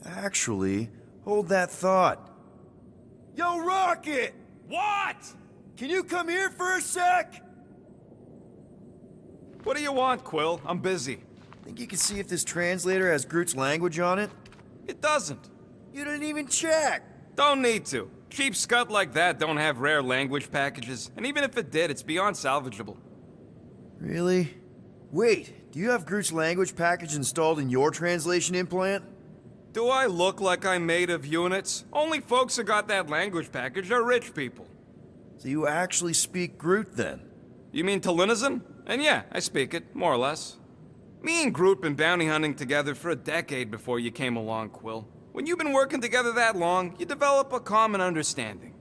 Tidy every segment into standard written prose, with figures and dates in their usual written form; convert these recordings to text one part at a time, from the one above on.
Actually, hold that thought. Yo, Rocket! What? Can you come here for a sec? What do you want, Quill? I'm busy. Think you can see if this translator has Groot's language on it? It doesn't. You didn't even check! Don't need to. Cheap scut like that don't have rare language packages, and even if it did, it's beyond salvageable. Really? Wait, do you have Groot's language package installed in your translation implant? Do I look like I'm made of units? Only folks who got that language package are rich people. So you actually speak Groot then? You mean Talinisan? And yeah, I speak it, more or less. Me and Groot been bounty hunting together for a decade before you came along, Quill. When you've been working together that long, you develop a common understanding.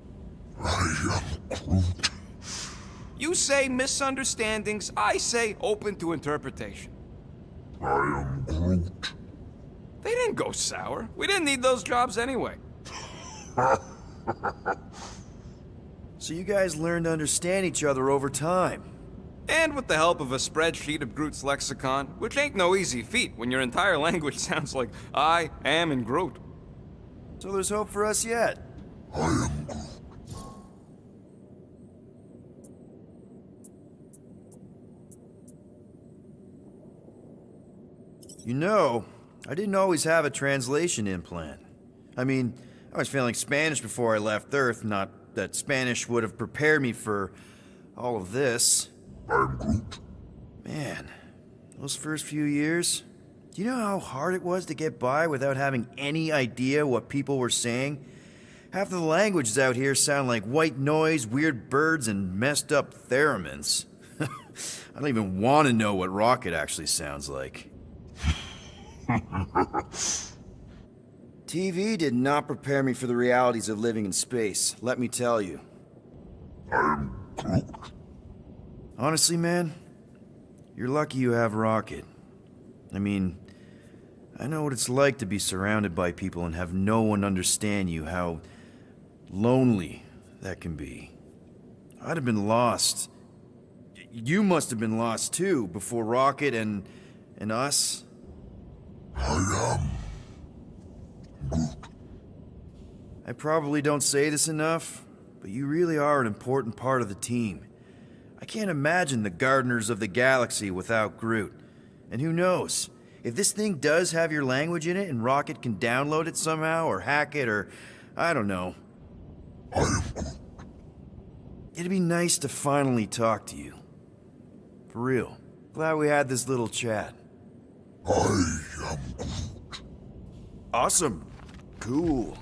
I am Groot. You say misunderstandings, I say open to interpretation. I am Groot. They didn't go sour. We didn't need those jobs anyway. So you guys learned to understand each other over time. And with the help of a spreadsheet of Groot's lexicon, which ain't no easy feat when your entire language sounds like I am in Groot. So there's hope for us yet. I am Groot. You know, I didn't always have a translation implant. I mean, I was feeling Spanish before I left Earth, not that Spanish would have prepared me for all of this. I'm Groot. Man, those first few years, do you know how hard it was to get by without having any idea what people were saying? Half of the languages out here sound like white noise, weird birds, and messed up theremins. I don't even want to know what Rocket actually sounds like. TV did not prepare me for the realities of living in space, let me tell you. I am Groot. Honestly, man, you're lucky you have Rocket. I mean, I know what it's like to be surrounded by people and have no one understand you, how lonely that can be. I'd have been lost. You must have been lost too, before Rocket and us. I am Groot. I probably don't say this enough, but you really are an important part of the team. I can't imagine the Gardeners of the Galaxy without Groot. And who knows, if this thing does have your language in it and Rocket can download it somehow or hack it or, I don't know. I am Groot. It'd be nice to finally talk to you. For real. Glad we had this little chat. I am Groot. Awesome. Cool.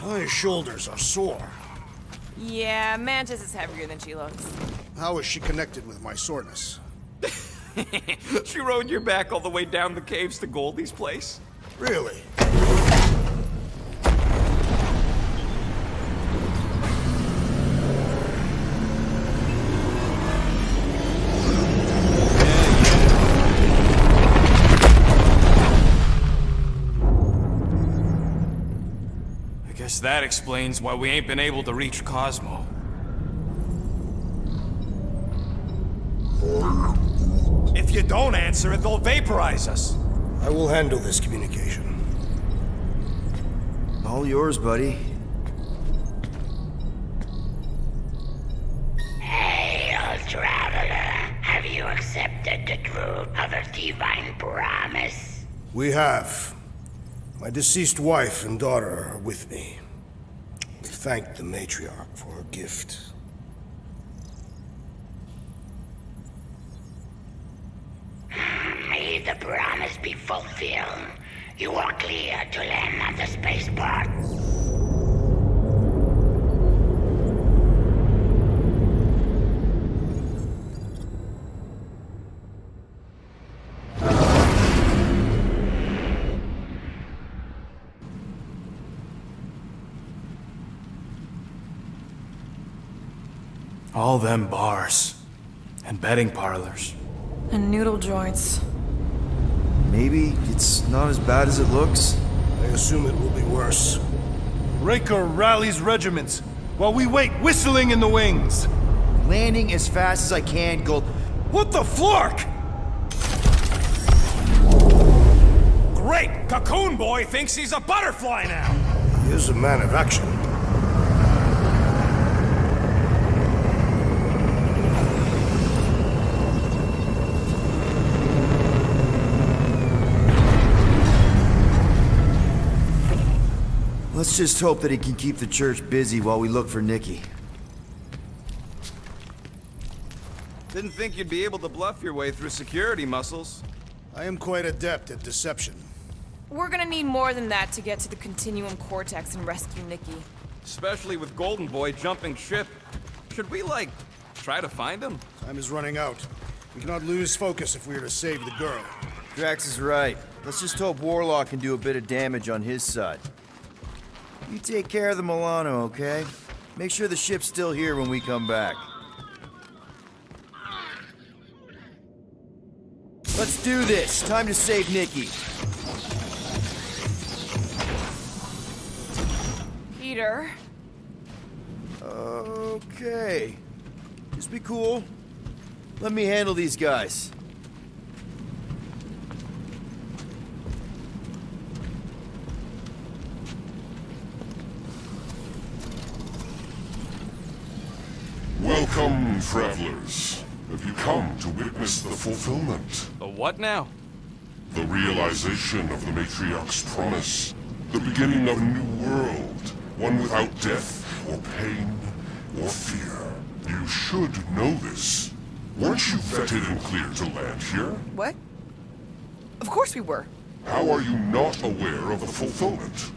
My shoulders are sore. Yeah, Mantis is heavier than she looks. How is she connected with my soreness? She rode your back all the way down the caves to Goldie's place? Really? I guess that explains why we ain't been able to reach Cosmo. If you don't answer it, they'll vaporize us. I will handle this communication. All yours, buddy. Hail, traveler. Have you accepted the truth of a divine promise? We have. My deceased wife and daughter are with me. We thank the matriarch for her gift. May the promise be fulfilled. You are clear to land on the spaceport. All them bars. And betting parlors. And noodle joints. Maybe it's not as bad as it looks. I assume it will be worse. Raker rallies regiments while we wait whistling in the wings. Landing as fast as I can, Gold. What the flark? Great! Cocoon Boy thinks he's a butterfly now! He is a man of action. Let's just hope that he can keep the church busy while we look for Nikki. Didn't think you'd be able to bluff your way through security muscles. I am quite adept at deception. We're gonna need more than that to get to the Continuum Cortex and rescue Nikki. Especially with Golden Boy jumping ship. Should we, like, try to find him? Time is running out. We cannot lose focus if we are to save the girl. Drax is right. Let's just hope Warlock can do a bit of damage on his side. You take care of the Milano, okay? Make sure the ship's still here when we come back. Let's do this. Time to save Nikki. Peter. Okay. Just be cool. Let me handle these guys. Welcome, travelers. Have you come to witness the fulfillment? The what now? The realization of the Matriarch's promise. The beginning of a new world. One without death, or pain, or fear. You should know this. Weren't you vetted and cleared to land here? What? Of course we were. How are you not aware of the fulfillment?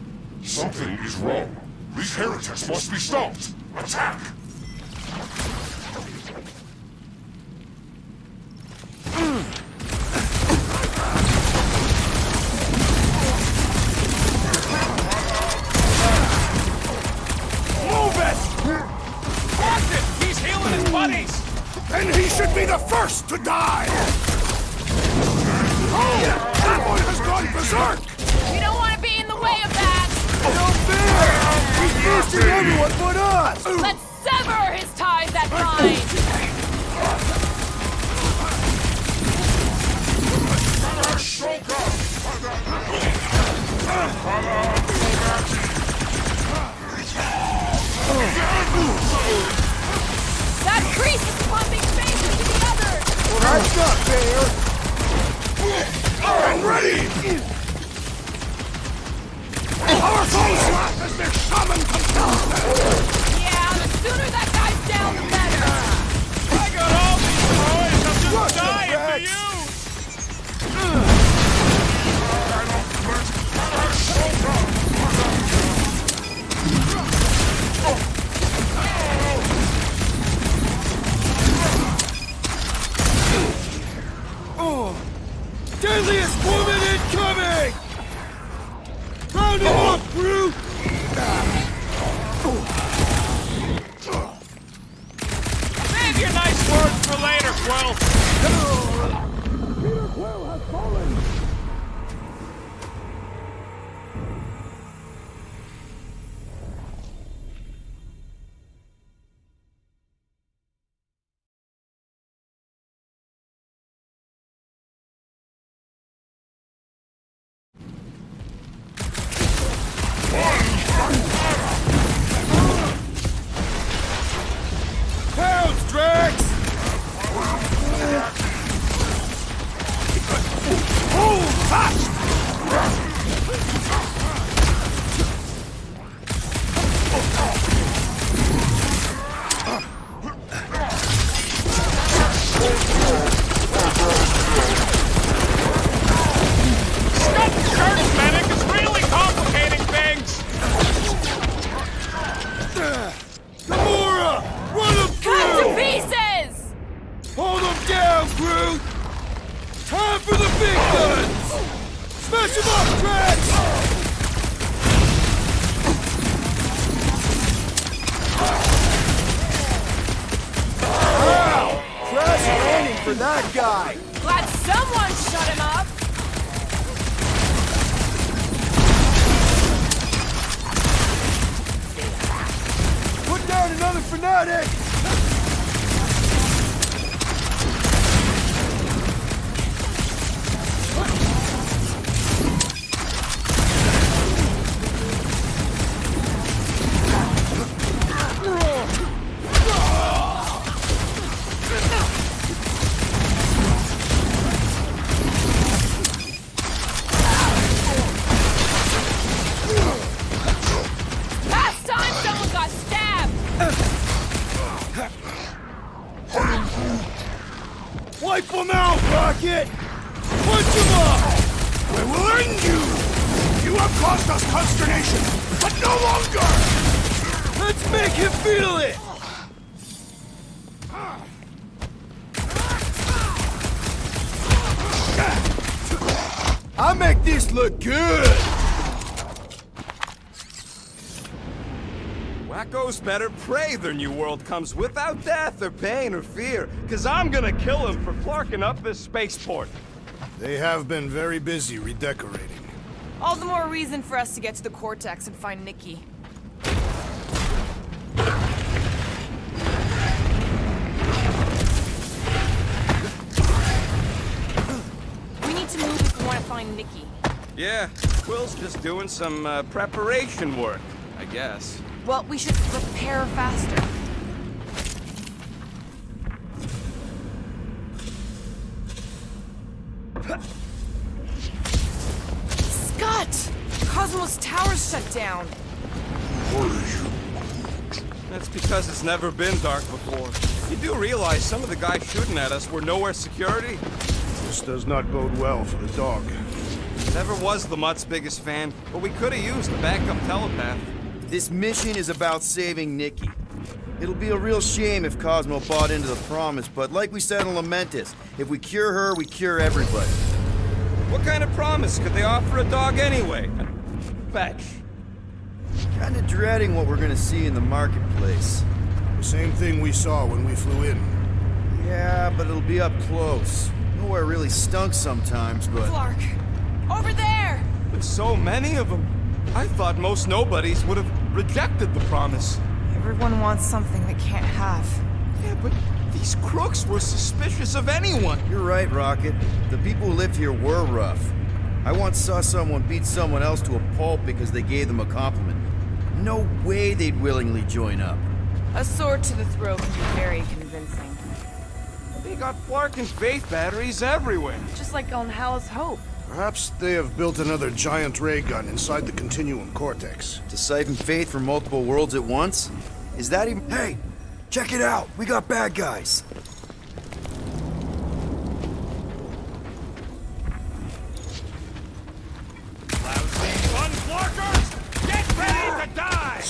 Something is wrong. These heretics must be stopped. Attack! Move it! Watch it! He's healing his buddies! And he should be the first to die! Oh! That one has gone berserk! We don't want to be in the way of that! No fair! He's boosting everyone but us! Let's sever his ties that bind! That priest is pumping faith into the others! Well, that's not fair! I'm ready! Our foe's wrath has been summoned to Yeah, the sooner that guy's down, the better! I got all these boys! I'm just dying for you! Deadliest woman incoming! Round him up, crew! Save your nice words for later, Quill! Pounds, Drax! Hold fast! Church medic is really complicating things! Gamora! Run him Cut to through! pieces! Hold him down, crew! Time for the big guns! Smash him up, Drax! Wow! Crash landing for that guy! Glad someone shut him up! got it! Last time someone got stabbed! Wipe them out, Rocket! Punch them up! We will end you! You have caused us consternation, but no longer! Let's make him feel it! I'll make this look good! Wackos better pray their new world comes without death or pain or fear, cause I'm gonna kill them for clarking up this spaceport. They have been very busy redecorating. All the more reason for us to get to the Cortex and find Nikki. We need to move if we want to find Nikki. Yeah, Quill's just doing some preparation work, I guess. Well, we should prepare faster. Scott! Cosmos Tower's shut down. That's because it's never been dark before. You do realize some of the guys shooting at us were nowhere security? This does not bode well for the dog. Never was the Mutt's biggest fan, but we could have used a backup telepath. This mission is about saving Nikki. It'll be a real shame if Cosmo bought into the promise, but like we said in Lamentus, if we cure her, we cure everybody. What kind of promise could they offer a dog anyway? Fetch. Kinda dreading what we're gonna see in the marketplace. The same thing we saw when we flew in. Yeah, but it'll be up close. Nowhere really stunk sometimes, but... Clark! Over there! With so many of them, I thought most nobodies would have rejected the promise. Everyone wants something they can't have. Yeah, but these crooks were suspicious of anyone. You're right, Rocket. The people who lived here were rough. I once saw someone beat someone else to a pulp because they gave them a compliment. No way they'd willingly join up. A sword to the throat can be very convincing. They got Flark and Faith batteries everywhere. Just like on Hal's Hope. Perhaps they have built another giant ray gun inside the Continuum Cortex. To siphon faith from multiple worlds at once? Is that even— Hey! Check it out! We got bad guys! Lousy fun Flarkers! Get ready to die!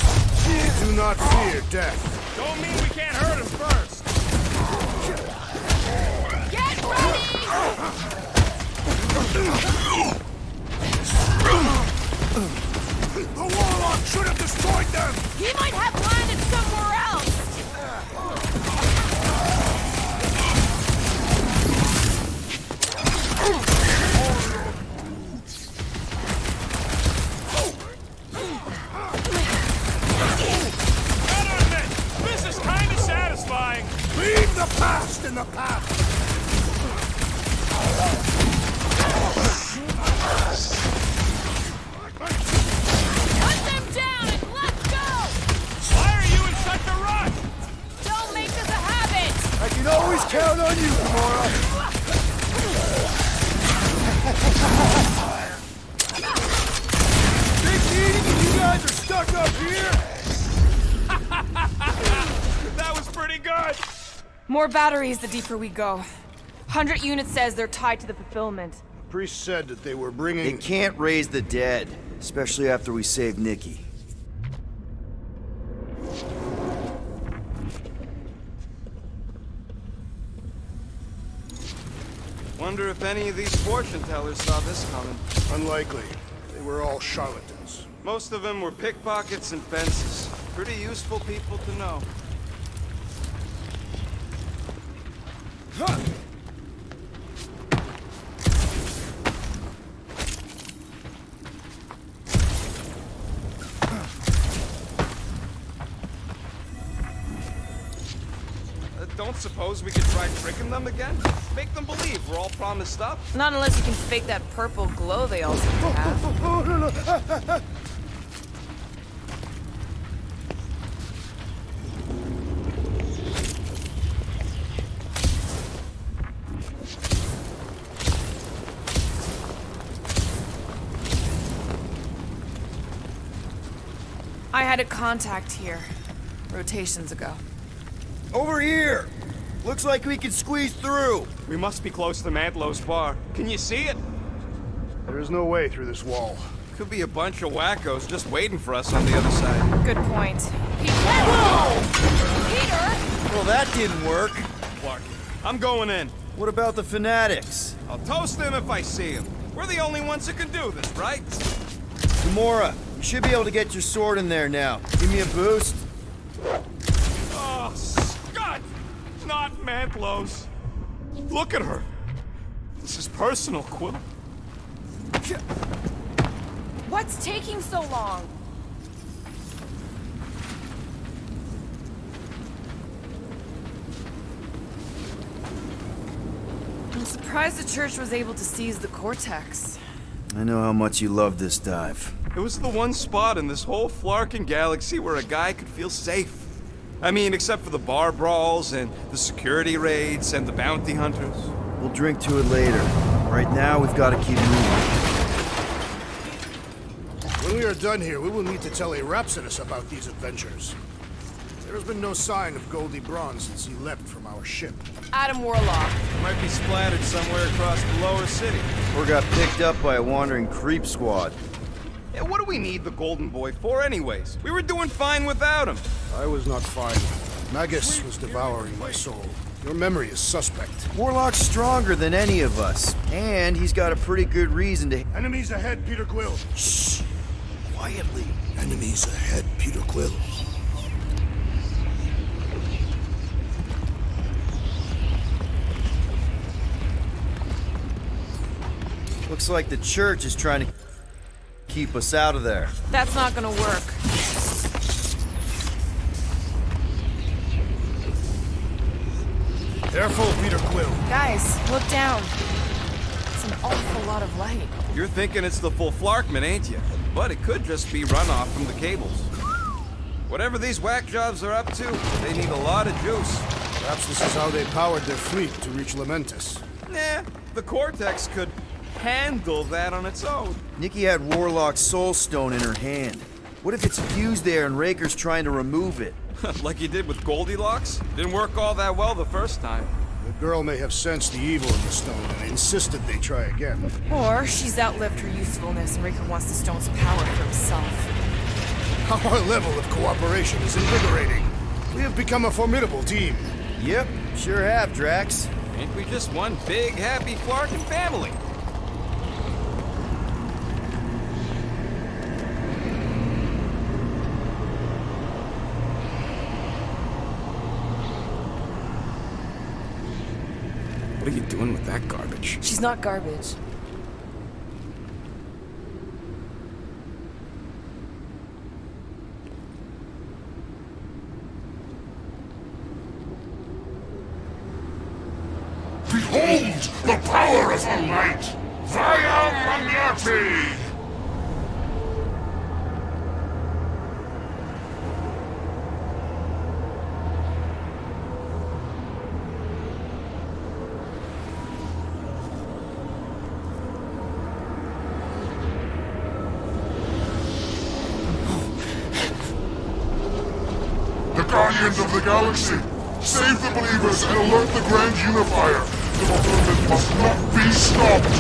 Do not fear death. Don't mean we can't hurt him first. Get ready! The Warlock should have destroyed them! He might have landed somewhere else! Gotta admit, this is kinda satisfying. Leave the past in the past! Put them down and let's go! Why are you in such a rush? Don't make this a habit! I can always count on you, Gamora! Big meeting, you guys are stuck up here? That was pretty good. More batteries the deeper we go. 100 units says they're tied to the fulfillment. Priest said that they were They bringing... can't raise the dead, especially after we save Nikki. Wonder if any of these fortune tellers saw this coming. Unlikely. They were all charlatans. Most of them were pickpockets and fences. Pretty useful people to know. don't suppose we could try tricking them again? Make them believe we're all promised stuff? Not unless you can fake that purple glow they all seem to have. I had a contact here, rotations ago. Over here! Looks like we can squeeze through. We must be close to Mantlow's bar. Can you see it? There is no way through this wall. Could be a bunch of wackos just waiting for us on the other side. Good point. Whoa! Peter! Well, that didn't work. Clark, I'm going in. What about the fanatics? I'll toast them if I see them. We're the only ones that can do this, right? Gamora, you should be able to get your sword in there now. Give me a boost. Oh, Scott! Not Mantlow's. Look at her. This is personal, Quill. What's taking so long? I'm surprised the church was able to seize the Cortex. I know how much you love this dive. It was the one spot in this whole Flarkin galaxy where a guy could feel safe. I mean, except for the bar brawls and the security raids and the bounty hunters. We'll drink to it later. Right now, we've got to keep moving. When we are done here, we will need to tell a Rhapsodus about these adventures. There has been no sign of Goldie Braun since he left from our ship. Adam Warlock. Might be splattered somewhere across the lower city. Or got picked up by a wandering creep squad. Yeah, what do we need the Golden Boy for anyways? We were doing fine without him. I was not fine. Magus was devouring my soul. Your memory is suspect. Warlock's stronger than any of us. And he's got a pretty good reason to... Enemies ahead, Peter Quill. Shh! Quietly. Enemies ahead, Peter Quill. Looks like the church is trying to keep us out of there. That's not gonna work. Careful, Peter Quill. Guys, look down. It's an awful lot of light. You're thinking it's the full Flarkman, ain't you? But it could just be runoff from the cables. Whatever these whack jobs are up to, they need a lot of juice. Perhaps this is how they powered their fleet to reach Lamentus. Nah, the Cortex could handle that on its own. Nikki had Warlock's soul stone in her hand. What if it's fused there and Raker's trying to remove it? Like he did with Goldilocks? Didn't work all that well the first time. The girl may have sensed the evil in the stone and insisted they try again. Or she's outlived her usefulness and Raker wants the stone's power for himself. Our level of cooperation is invigorating. We have become a formidable team. Yep, sure have, Drax. Ain't we just one big, happy Flarkin family? What are you doing with that garbage? She's not garbage. Behold the power of the light! Via Magnati! The Guardians of the Galaxy! Save the believers and alert the Grand Unifier! The movement must not be stopped!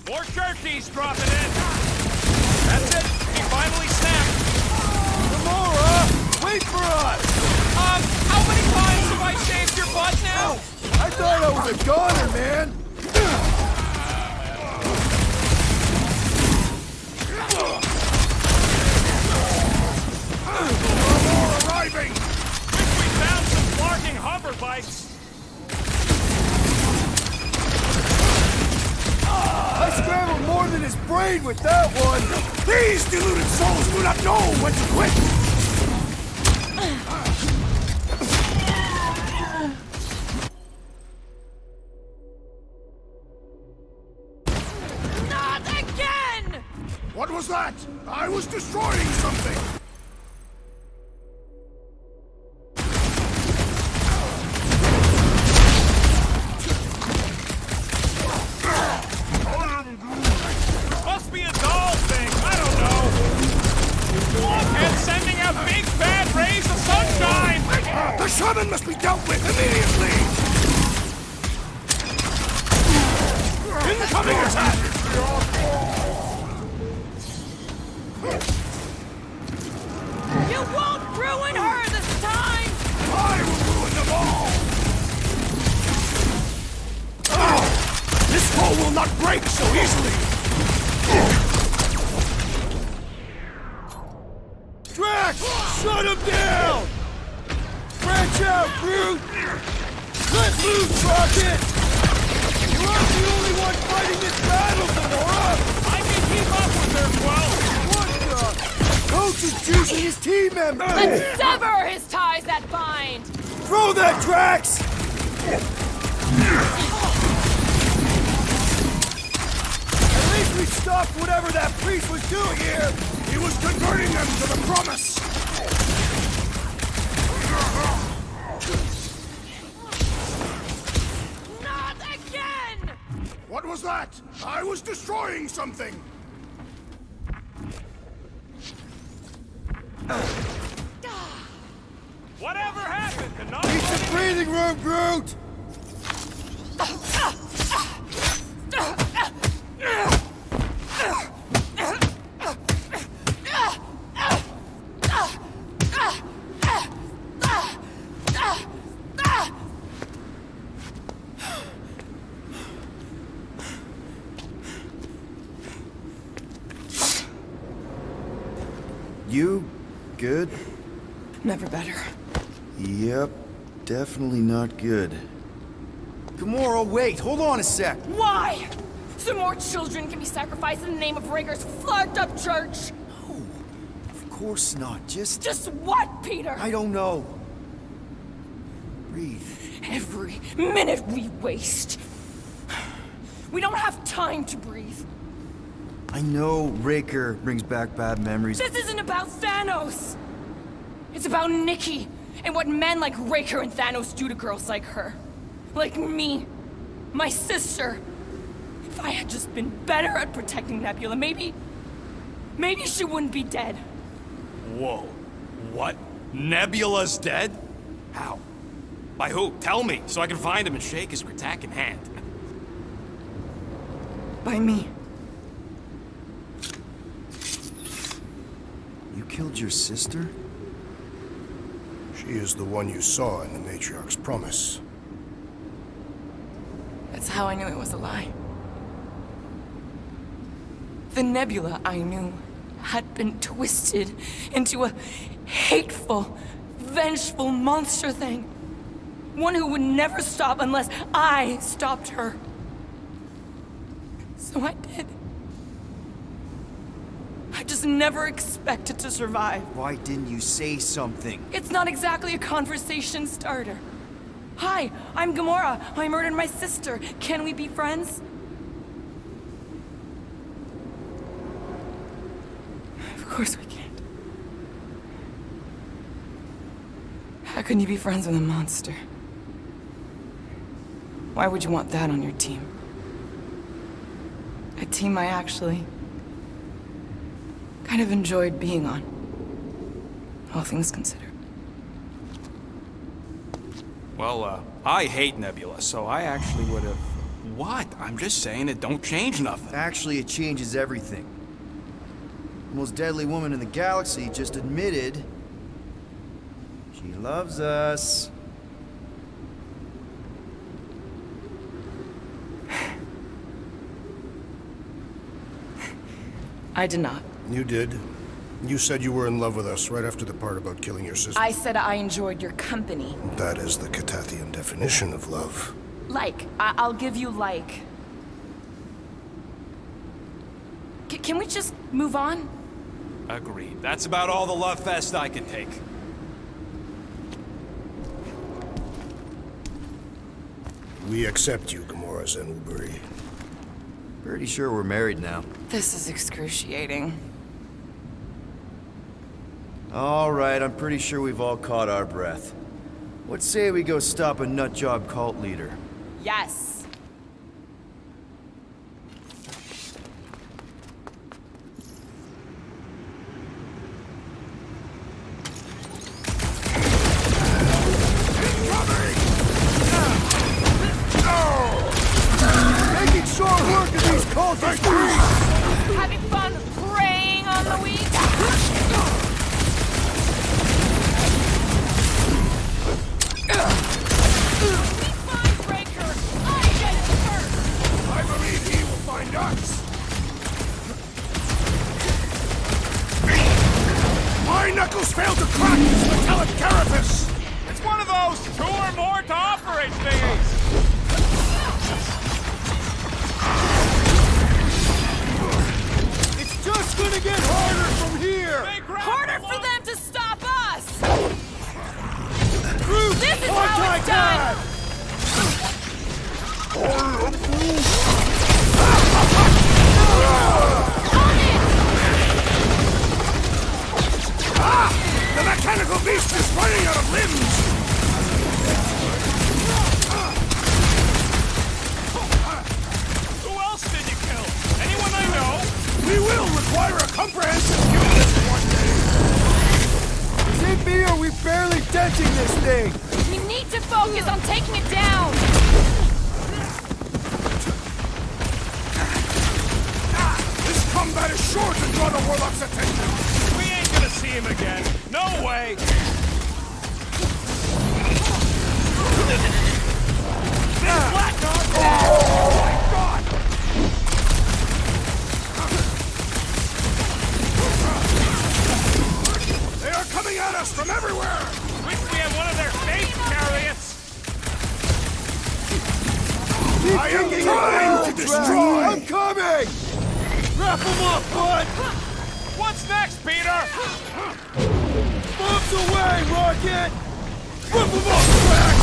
More turkeys dropping in. That's it. He finally snapped. Gamora! Wait for us! How many times have I shaved your butt now? I thought I was a goner, man! More arriving! Wish we found some flarking hover bikes. I scrambled more than his brain with that one! These deluded souls do not know when to quit! Not again! What was that? I was destroying something! Must be a doll thing. I don't know. Walkhead sending out big bad rays of sunshine. The shaman must be dealt with immediately! Incoming attack! You won't ruin her this time! I will ruin them all! This foe will not break so easily! Drax! Shut him down! Branch out, Groot! Let loose, Rocket! You aren't the only one fighting this battle, Gamora! I can keep up with her, well. What the? Coach is choosing his team members! Let's sever his ties that bind! Throw that, Drax! At least we stopped whatever that priest was doing here! He was converting them to the promise! Not again! What was that? I was destroying something! Whatever happened to not Need some breathing room, Groot! You good? Never better. Yep, definitely not good. Gamora, wait! Hold on a sec! Why? So more children can be sacrificed in the name of Raker's flagged-up church? Of course not, just What, Peter? I don't know. Breathe. Every minute we waste. We don't have time to breathe. I know Raker brings back bad memories. This isn't about Thanos. It's about Nikki and what men like Raker and Thanos do to girls like her. Like me. My sister. If I had just been better at protecting Nebula, maybe she wouldn't be dead. Whoa. What? Nebula's dead? How? By who? Tell me, so I can find him and shake his Kratak in hand. By me. You killed your sister? She is the one you saw in the Matriarch's promise. That's how I knew it was a lie. The Nebula I knew had been twisted into a hateful, vengeful monster thing. One who would never stop unless I stopped her. So I did. I just never expected to survive. Why didn't you say something? It's not exactly a conversation starter. Hi, I'm Gamora. I murdered my sister. Can we be friends? Of course we can't. How can you be friends with a monster? Why would you want that on your team? A team I actually kind of enjoyed being on. All things considered. Well, I hate Nebula, so I actually would have... What? I'm just saying it don't change nothing. Actually, it changes everything. The most deadly woman in the galaxy just admitted she loves us. I did not. You did. You said you were in love with us right after the part about killing your sister. I said I enjoyed your company. That is the Catathian definition of love. Like. I'll give you like. Can we just move on? Agreed. That's about all the love fest I can take. We accept you, Gamora Zenuburi. Pretty sure we're married now. This is excruciating. Alright, I'm pretty sure we've all caught our breath. What say we go stop a nutjob cult leader? Yes. Making short work of these cultists! Having fun preying on the weak? We find Breaker! I get it first! I believe he will find us! My knuckles failed to crack this metallic carapace! It's one of those 2 or more to operate thingies! It's just gonna get harder from here! Harder for them to stop us! Groot, This is how it's done! On it! The mechanical beast is running out of limbs! Who else did you kill? Anyone I know? We will require a comprehensive kill list one day! Is it me or are we barely denting this thing? We need to focus on taking it down! This combat is sure to draw the Warlock's attention! We ain't gonna see him again. No way! They are coming at us from everywhere! Wish we had one of their space chariots! I am trying to destroy! I'm coming! Wrap them up, bud! What's next, Peter? Bombs away, Rocket! Whip them up, Drax!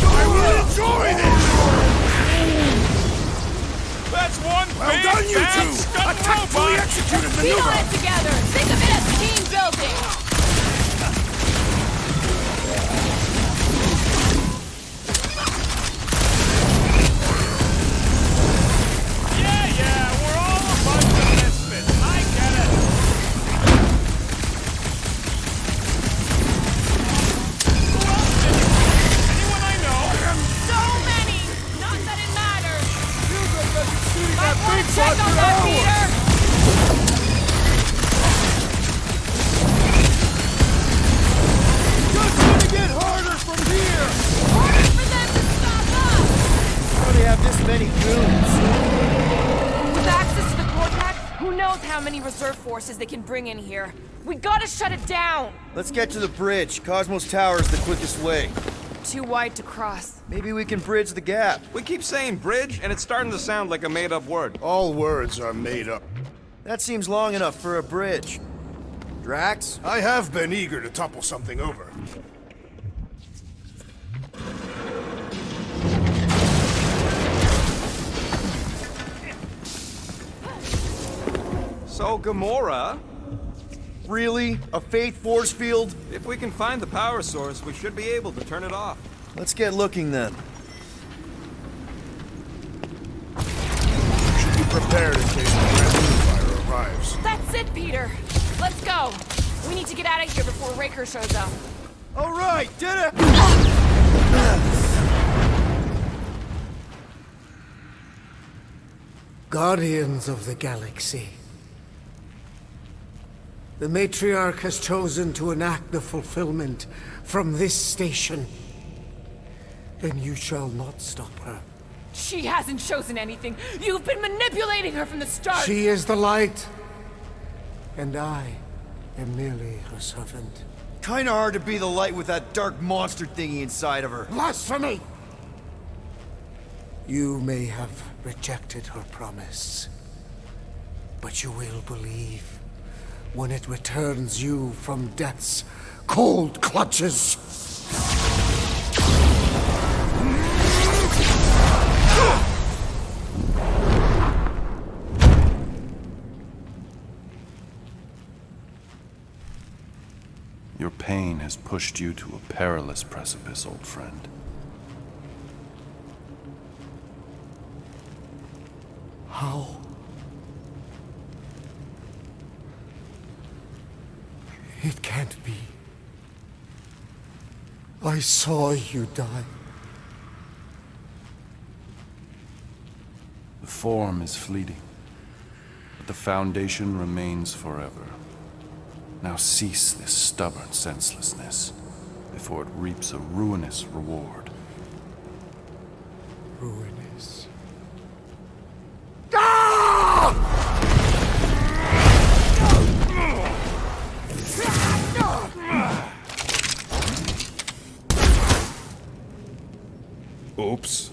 I will enjoy this! That's one Well big, done, you bad, two! stunt A tactfully robot! executed Feed on maneuver! it together! Think of it as team building! Yeah, we're all a bunch of misfits. I get it. Who else did you kill? Anyone I know? So many! Not that it matters! Feels like I've been shooting Might that want big to check bud on for that, hours! Peter! Just gonna get harder from here! Harder for them to stop us! How do they have this many goons? With access to the cortex, who knows how many reserve forces they can bring in here. We gotta shut it down! Let's get to the bridge. Cosmos Tower is the quickest way. Too wide to cross. Maybe we can bridge the gap. We keep saying bridge, and it's starting to sound like a made-up word. All words are made up. That seems long enough for a bridge. Drax? I have been eager to topple something over. So, Gamora, Really? A faith force field? if we can find the power source, we should be able to turn it off. Let's get looking then. Should be prepared in case the Grand Fire arrives. That's it, Peter! Let's go! We need to get out of here before Raker shows up. All right, did it! Guardians of the Galaxy. The Matriarch has chosen to enact the fulfillment from this station. And you shall not stop her. She hasn't chosen anything! You've been manipulating her from the start! She is the light. And I am merely her servant. Kinda hard to be the light with that dark monster thingy inside of her. Blasphemy! You may have rejected her promise, but you will believe when it returns you from death's cold clutches. Your pain has pushed you to a perilous precipice, old friend. How? It can't be. I saw you die. The form is fleeting, but the foundation remains forever. Now cease this stubborn senselessness before it reaps a ruinous reward. Ruinous. Oops.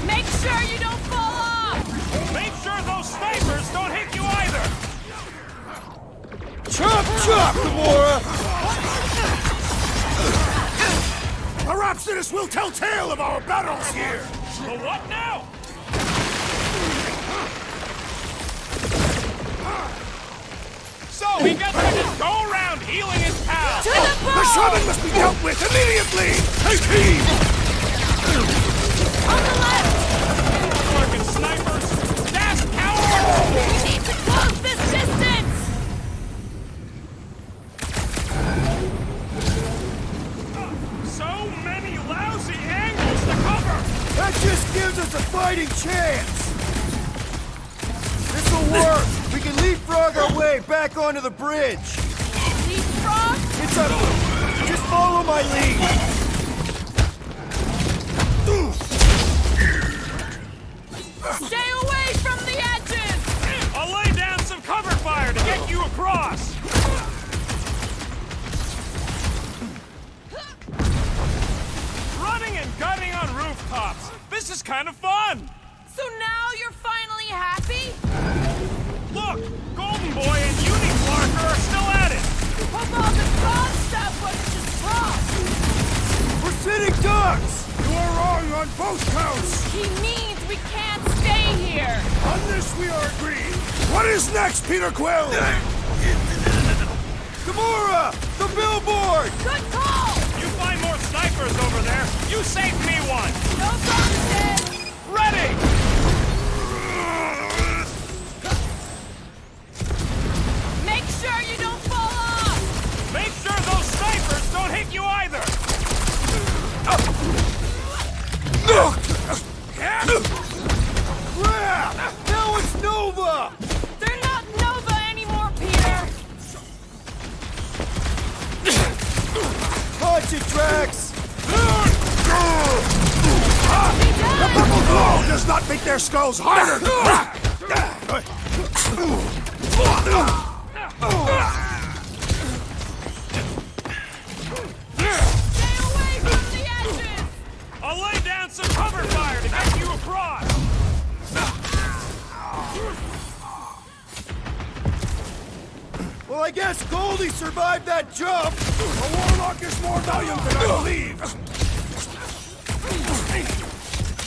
Make sure you don't fall off! Make sure those snipers don't hit you either! Chop, chop, Gamora! Perhaps this will tell tale of our battles here! The what now? So he gets to just go around healing his pal! To the The ball! shaman must be dealt with immediately! Take heed! On the left! Working snipers! Dash coward! We need to close this distance! So many lousy angles to cover! That just gives us a fighting chance! This'll work! We can leapfrog our way back onto the bridge! Leapfrog? It's up! Just follow my lead! Stay away from the edges! I'll lay down some cover fire to get you across! Running and gunning on rooftops! This is kind of fun! So now you're finally happy? Look! Golden Boy and Uni-Clarker are still at it! Hope all the frog stuff wasn't just wrong! We're sitting ducks! You are wrong on both counts! He means we can't stay here! On this we are agreed! What is next, Peter Quill? Gamora! The billboard! Good call! You find more snipers over there! You saved me one! No promises! Ready! Make sure you don't fall off! Make sure those snipers don't hit you either! Crap! Now it's Nova! They're not Nova anymore, Peter! Punch it, Drax! Be done! The purple glow does not make their skulls harder! Stay away from the edges! I'll lay down some cover fire to get you across! Well, I guess Goldie survived that jump! A warlock is more valiant than I believe!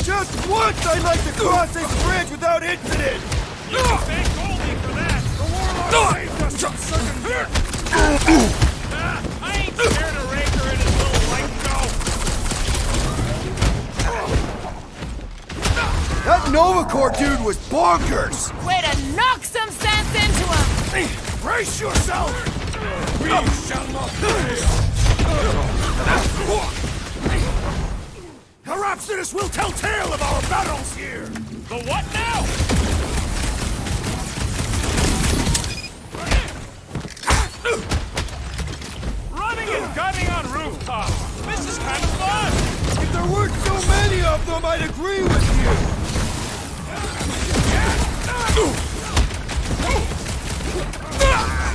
Just once I'd like to cross this bridge without incident! You can thank Goldie for that! The warlock saved us from certain death! I ain't scared of Raker and his little light show! That Nova Corps dude was bonkers! Way to knock some sense into him! Brace yourself! We shall not fail! Perhaps this will tell tale of our battles here! The what now? Running and gunning on rooftops! This is kind of fun! If there weren't so many of them, I'd agree with you!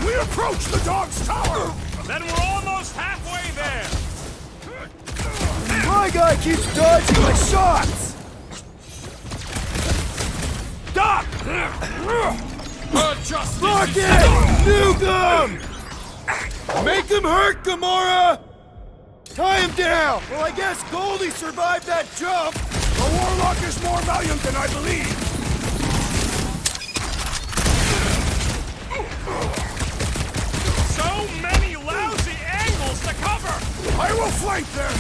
We approach the dog's tower! Then we're almost halfway there! My guy keeps dodging my shots! Doc! Justice! Rocket! Nuke him! Make him hurt, Gamora! Tie him down! Well, I guess Goldie survived that jump! The Warlock is more valiant than I believe! So many lousy angles to cover! I will flank them!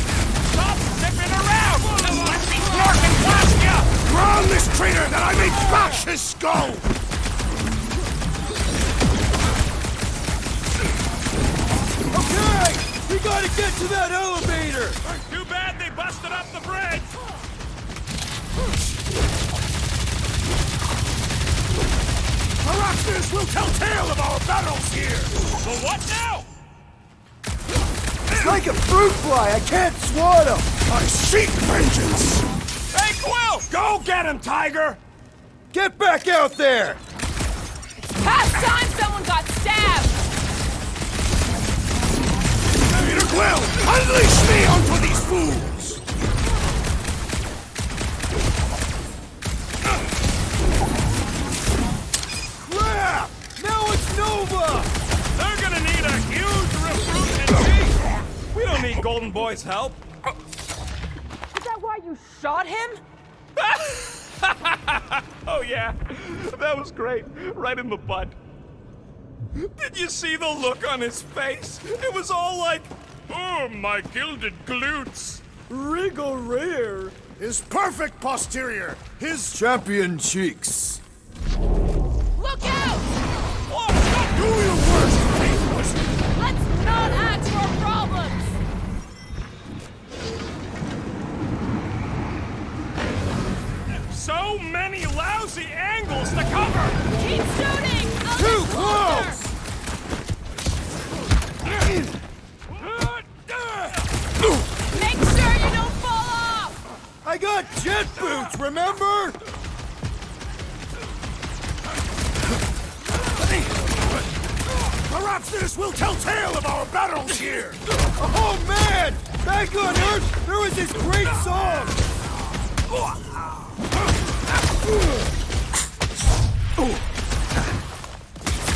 Stop zipping around! Just let me work and blast ya! Ground this traitor that I may bash his skull! Okay! We gotta get to that elevator! Too bad they busted up the bridge! Perhaps this will tell tale of our battles here! So what now? It's like a fruit fly! I can't swat him! I seek vengeance! Hey, Quill! Go get him, Tiger! Get back out there! Past time someone got stabbed! Peter Quill, unleash me onto these fools! Crap! Now it's Nova! They're gonna need a huge recruitment team! We don't need Golden Boy's help. Is that why you shot him? Oh yeah, that was great. Right in the butt. Did you see the look on his face? It was all like, oh, my gilded glutes. Regal rear! His perfect posterior! His champion cheeks! Look out! Oh, Do your worst, Faithless! Let's not add to our problems! so many lousy angles to cover. Keep shooting! I'll Too get close! Make sure you don't fall off! I got jet boots, remember? Perhaps this will tell tale of our battles here! Oh man! Back on Earth, there was this great song!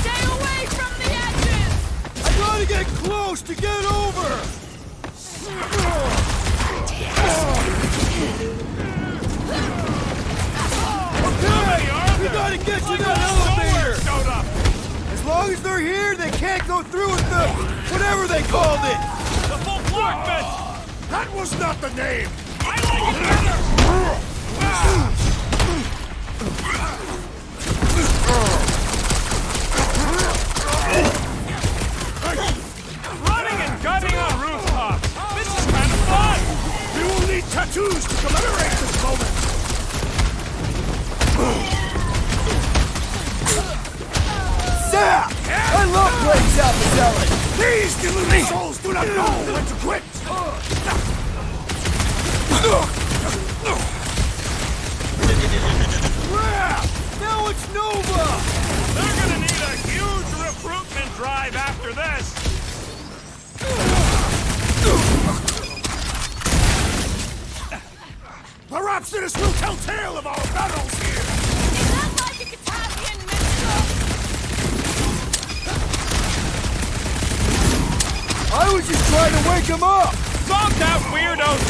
Stay away from the edges! I gotta get close to get over! Okay! We gotta get to that elevator! As long as they're here, they can't go through with the... whatever they called it! The full fragment! That was not the name! I like it better! Running and gunning on rooftops! This is kind of fun! We will need tattoos to commemorate this moment! Zap! I love playing Zap the Zealot! These deluded souls do not know when to quit! Crap! Now it's Nova! They're gonna need a huge recruitment drive after this! Perhaps this will tell tale of our battles here! Is that like a Katavian minstrel? I was just trying to wake him up! Zonk out, weirdos!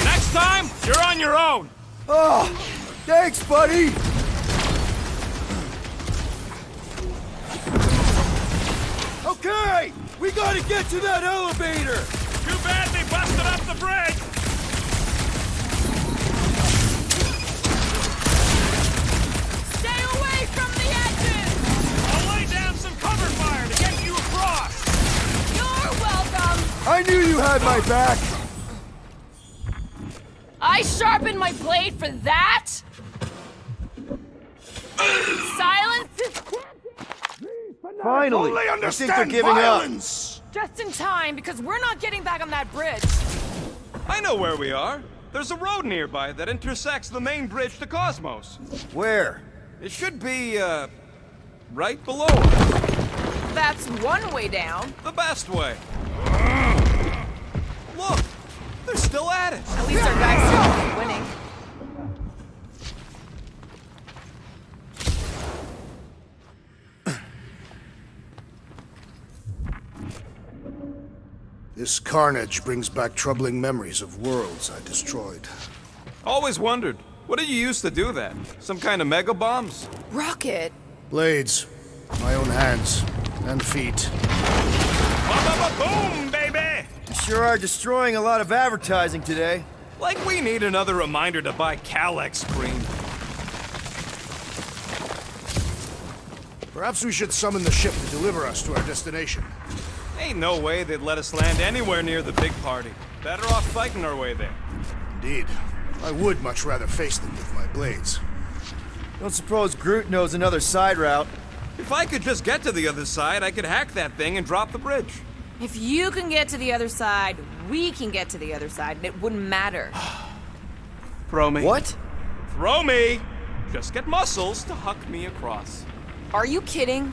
Next time, you're on your own! Oh, thanks, buddy! Okay! We gotta get to that elevator! Too bad they busted up the bridge! Stay away from the edges! I'll lay down some cover fire to get you across! You're welcome! I knew you had my back! I sharpened my blade for that? Silence is Finally! Only I understand think they're giving violence. just in time, because we're not getting back on that bridge. I know where we are. There's a road nearby that intersects the main bridge to Cosmos. up! Where? It should be, right below us. That's one way down. The best way. Look! They're still at it! At least our guys seem to be winning. This carnage brings back troubling memories of worlds I destroyed. Always wondered, what did you use to do that? Some kind of mega bombs? Rocket? Blades. My own hands. And feet. Boom, baby! You sure are destroying a lot of advertising today. Like we need another reminder to buy Calyx cream. Perhaps we should summon the ship to deliver us to our destination. Ain't no way they'd let us land anywhere near the big party. Better off fighting our way there. Indeed. I would much rather face them with my blades. Don't suppose Groot knows another side route. If I could just get to the other side, I could hack that thing and drop the bridge. If you can get to the other side, we can get to the other side, and it wouldn't matter. Throw me. What? Throw me! Just get muscles to huck me across. Are you kidding?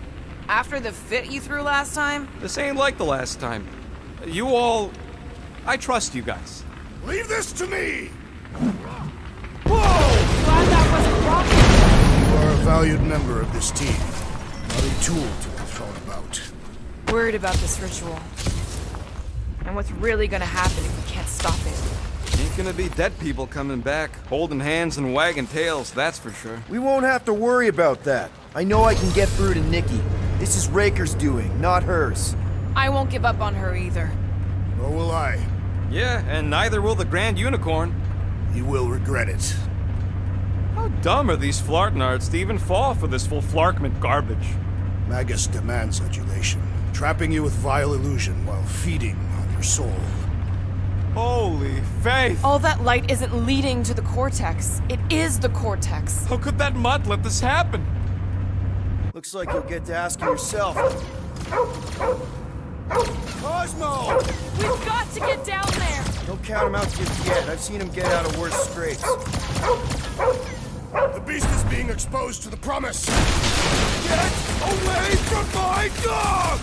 After the fit you threw last time? This ain't like the last time. You all... I trust you guys. Leave this to me! Glad that wasn't rocket. You are a valued member of this team. Not a tool to be thrown about. Worried about this ritual. And what's really gonna happen if we can't stop it. Ain't gonna be dead people coming back, holding hands and wagging tails, that's for sure. We won't have to worry about that. I know I can get through to Nikki. This is Raker's doing, not hers. I won't give up on her either. Nor will I. Yeah, and neither will the Grand Unicorn. You will regret it. How dumb are these flartnards to even fall for this full-flarkment garbage? Magus demands adulation, trapping you with vile illusion while feeding on your soul. Holy faith! All that light isn't leading to the cortex. It is the cortex. How could that mutt let this happen? Looks like you'll get to asking yourself. Cosmo! We've got to get down there! Don't count him out just yet. I've seen him get out of worse scrapes. The beast is being exposed to the promise! Get away from my dog!